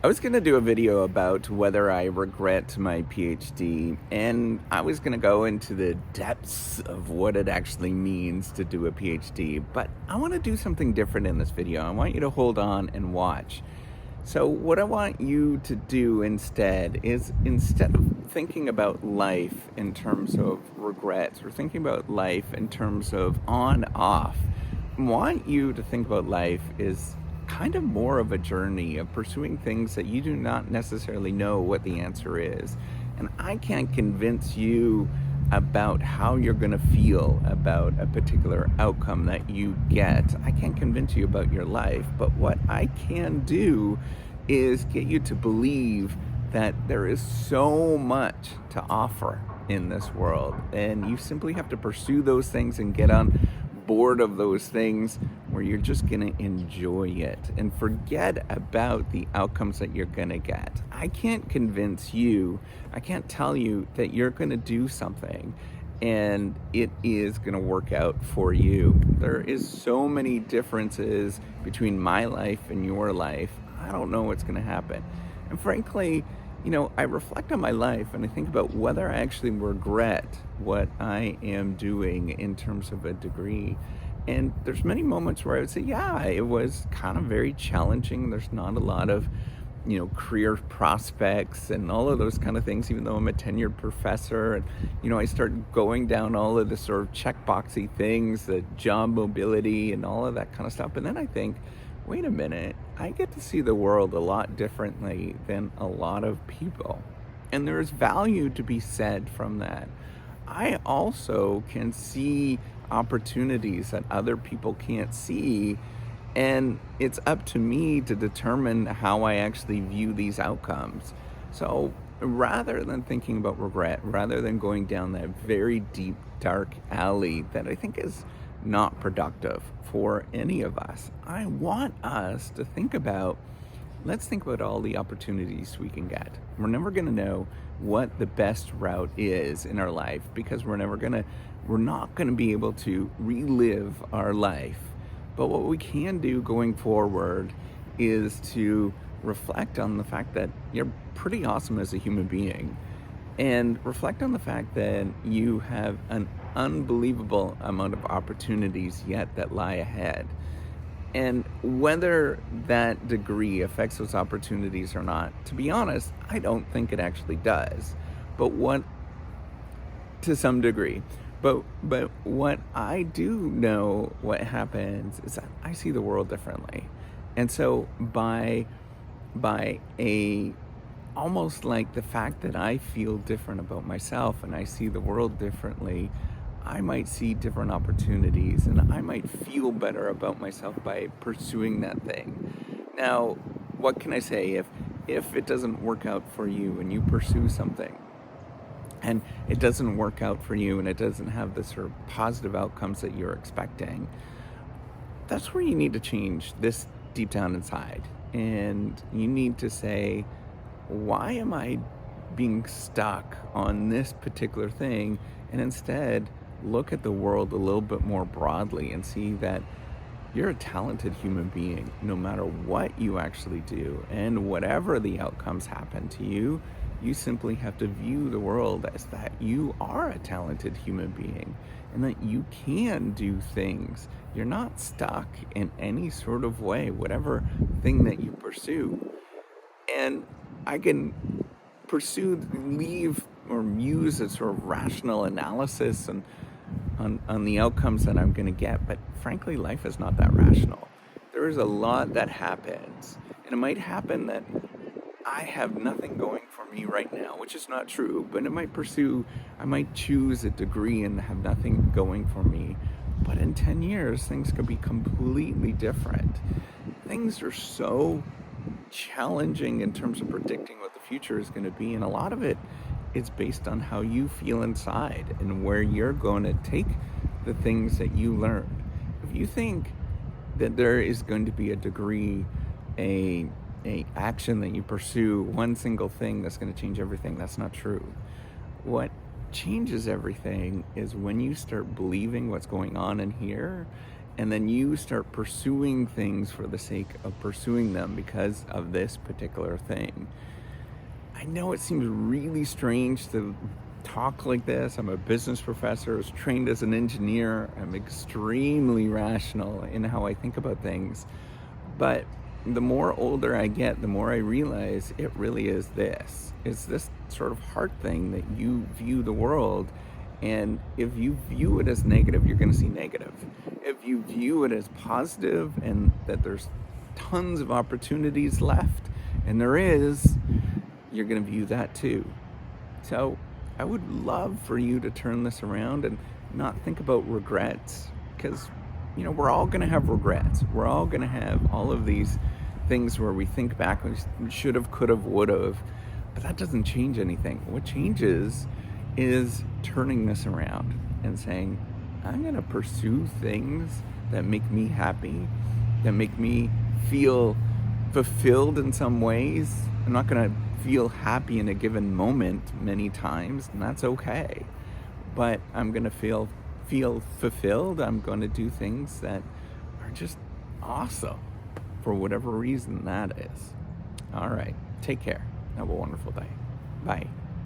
I was going to do a video about whether I regret my PhD, and I was going to go into the depths of what it actually means to do a PhD, but I want to do something different in this video. I want you to hold on and watch. So, what I want you to do instead is instead of thinking about life in terms of regrets or thinking about life in terms of on off, I want you to think about life is kind of more of a journey of pursuing things that you do not necessarily know what the answer is. And I can't convince you about how you're going to feel about a particular outcome that you get. I can't convince you about your life, but what I can do is get you to believe that there is so much to offer in this world, and you simply have to pursue those things and get on board of those things where you're just going to enjoy it and forget about the outcomes that you're going to get. I can't convince you, I can't tell you that you're going to do something and it is going to work out for you. There is so many differences between my life and your life. I don't know what's going to happen. And frankly, I reflect on my life and I think about whether I actually regret what I am doing in terms of a degree. And there's many moments where I would say, yeah, it was kind of very challenging. There's not a lot of, career prospects and all of those kind of things, even though I'm a tenured professor. And, I start going down all of the sort of checkboxy things, the job mobility and all of that kind of stuff. And then I think, wait a minute, I get to see the world a lot differently than a lot of people. And there is value to be said from that. I also can see opportunities that other people can't see. And it's up to me to determine how I actually view these outcomes. So rather than thinking about regret, rather than going down that very deep, dark alley that I think is not productive for any of us, I want us to let's think about all the opportunities we can get. We're never going to know what the best route is in our life because we're not going to be able to relive our life. But what we can do going forward is to reflect on the fact that you're pretty awesome as a human being and reflect on the fact that you have an unbelievable amount of opportunities yet that lie ahead. And whether that degree affects those opportunities or not, to be honest, I don't think it actually does. But to some degree. But what I do know what happens is that I see the world differently. And so by a almost like the fact that I feel different about myself and I see the world differently, I might see different opportunities and I might feel better about myself by pursuing that thing. Now, what can I say if it doesn't work out for you and you pursue something and it doesn't work out for you and it doesn't have the sort of positive outcomes that you're expecting? That's where you need to change this deep down inside. And you need to say, why am I being stuck on this particular thing? And instead, look at the world a little bit more broadly and see that you're a talented human being no matter what you actually do. And whatever the outcomes happen to you, you simply have to view the world as that you are a talented human being and that you can do things. You're not stuck in any sort of way, whatever thing that you pursue. And I can leave or use a sort of rational analysis and on the outcomes that I'm going to get. But frankly, life is not that rational. There is a lot that happens. And it might happen that I have nothing going for me right now, which is not true, but I might choose a degree and have nothing going for me. But in 10 years, things could be completely different. Things are so challenging in terms of predicting what the future is going to be, and a lot of it is based on how you feel inside and where you're going to take the things that you learn. If you think that there is going to be a degree, a action that you pursue, one single thing that's going to change everything, that's not true. What changes everything is when you start believing what's going on in here and then you start pursuing things for the sake of pursuing them because of this particular thing. I know it seems really strange to talk like this. I'm a business professor, I was trained as an engineer. I'm extremely rational in how I think about things. But the more older I get, the more I realize it really is this. It's this sort of heart thing that you view the world. And if you view it as negative, you're going to see negative. If you view it as positive and that there's tons of opportunities left, and there is, you're going to view that too. So I would love for you to turn this around and not think about regrets, because we're all going to have regrets. We're all going to have all of these things where we think back, we should have, could have, would have, but that doesn't change anything. What changes is turning this around and saying, I'm going to pursue things that make me happy, that make me feel fulfilled in some ways. I'm not going to feel happy in a given moment many times, and that's okay. But I'm going to feel fulfilled. I'm going to do things that are just awesome for whatever reason that is. All right. Take care. Have a wonderful day. Bye.